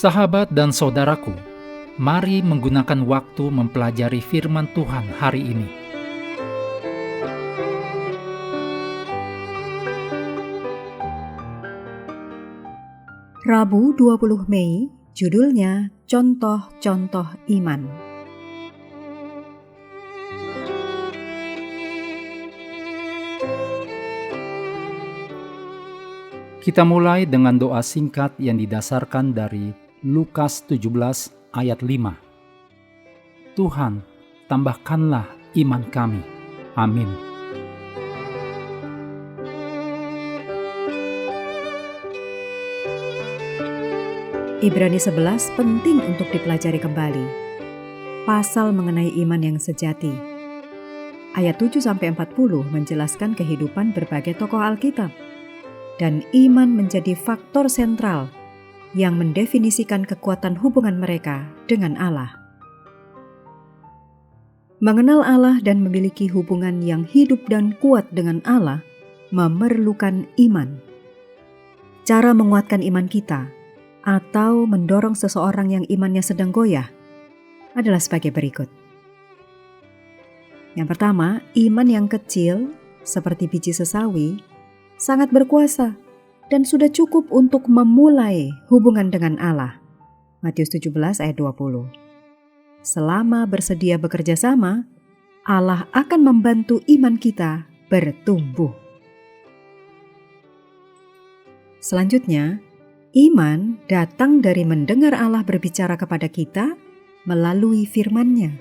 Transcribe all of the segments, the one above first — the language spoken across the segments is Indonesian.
Sahabat dan saudaraku, mari menggunakan waktu mempelajari firman Tuhan hari ini. Rabu 20 Mei, judulnya Contoh-Contoh Iman. Kita mulai dengan doa singkat yang didasarkan dari Lukas 17 ayat 5. Tuhan, tambahkanlah iman kami. Amin. Ibrani 11 penting untuk dipelajari kembali. Pasal mengenai iman yang sejati. Ayat 7-40 menjelaskan kehidupan berbagai tokoh Alkitab. Dan iman menjadi faktor sentral yang mendefinisikan kekuatan hubungan mereka dengan Allah. Mengenal Allah dan memiliki hubungan yang hidup dan kuat dengan Allah memerlukan iman. Cara menguatkan iman kita atau mendorong seseorang yang imannya sedang goyah adalah sebagai berikut. Yang pertama, iman yang kecil seperti biji sesawi sangat berkuasa dan sudah cukup untuk memulai hubungan dengan Allah. Matius 17 ayat 20. Selama bersedia bekerja sama, Allah akan membantu iman kita bertumbuh. Selanjutnya, iman datang dari mendengar Allah berbicara kepada kita melalui firman-Nya.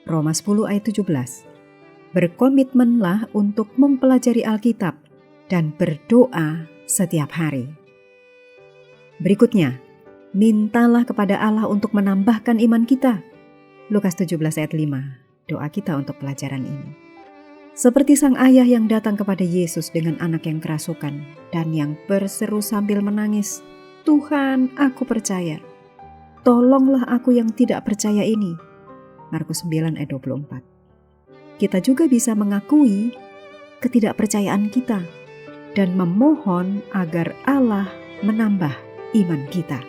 Roma 10 ayat 17. Berkomitmenlah untuk mempelajari Alkitab dan berdoa setiap hari. Berikutnya, mintalah kepada Allah untuk menambahkan iman kita. Lukas 17 ayat 5, doa kita untuk pelajaran ini. Seperti sang ayah yang datang kepada Yesus dengan anak yang kerasukan dan yang berseru sambil menangis, "Tuhan, aku percaya. Tolonglah aku yang tidak percaya ini." Markus 9 ayat 24. Kita juga bisa mengakui ketidakpercayaan kita dan memohon agar Allah menambah iman kita.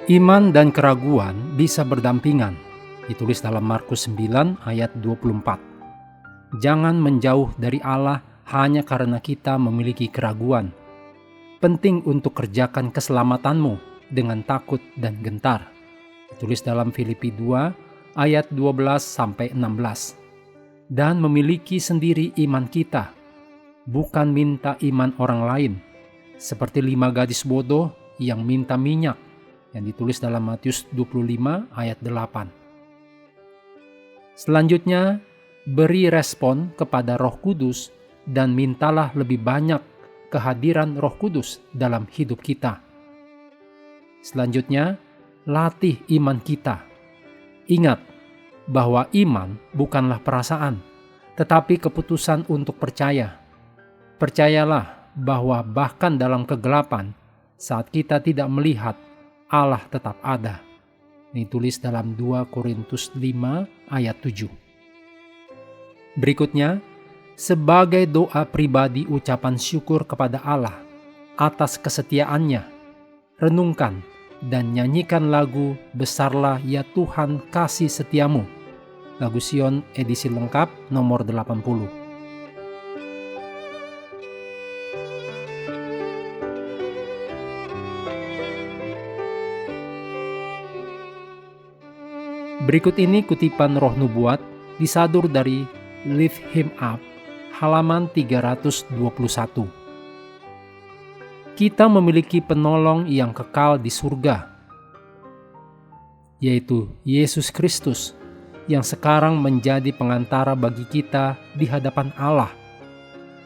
Iman dan keraguan bisa berdampingan, ditulis dalam Markus 9 ayat 24. Jangan menjauh dari Allah hanya karena kita memiliki keraguan. Penting untuk kerjakan keselamatanmu dengan takut dan gentar. Tulis dalam Filipi 2 ayat 12-16. Dan memiliki sendiri iman kita, bukan minta iman orang lain, seperti 5 gadis bodoh yang minta minyak, yang ditulis dalam Matius 25 ayat 8. Selanjutnya, beri respon kepada Roh Kudus dan mintalah lebih banyak kehadiran Roh Kudus dalam hidup kita. Selanjutnya, latih iman kita. Ingat bahwa iman bukanlah perasaan, tetapi keputusan untuk percaya. Percayalah bahwa bahkan dalam kegelapan, saat kita tidak melihat, Allah tetap ada. Ditulis dalam 2 Korintus 5 ayat 7. Berikutnya, sebagai doa pribadi ucapan syukur kepada Allah atas kesetiaannya, renungkan dan nyanyikan lagu Besarlah Ya Tuhan Kasih Setiamu, lagu Sion edisi lengkap nomor 80. Berikut ini kutipan roh nubuat disadur dari Lift Him Up, halaman 321. Kita memiliki penolong yang kekal di surga, yaitu Yesus Kristus, yang sekarang menjadi pengantara bagi kita di hadapan Allah.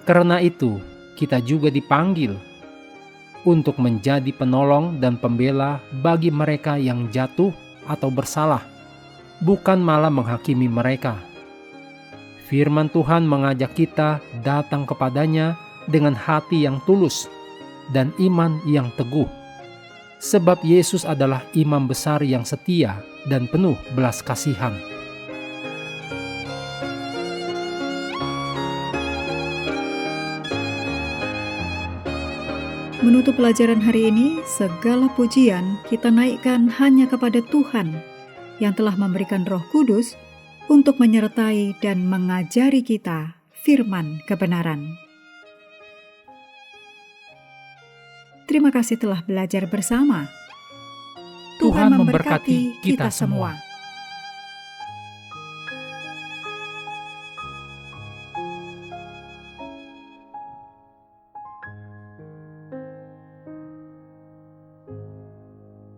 Karena itu, kita juga dipanggil untuk menjadi penolong dan pembela bagi mereka yang jatuh atau bersalah, bukan malah menghakimi mereka. Firman Tuhan mengajak kita datang kepadanya dengan hati yang tulus dan iman yang teguh. Sebab Yesus adalah imam besar yang setia dan penuh belas kasihan. Menutup pelajaran hari ini, segala pujian kita naikkan hanya kepada Tuhan yang telah memberikan Roh Kudus untuk menyertai dan mengajari kita firman kebenaran. Terima kasih telah belajar bersama. Tuhan memberkati kita semua.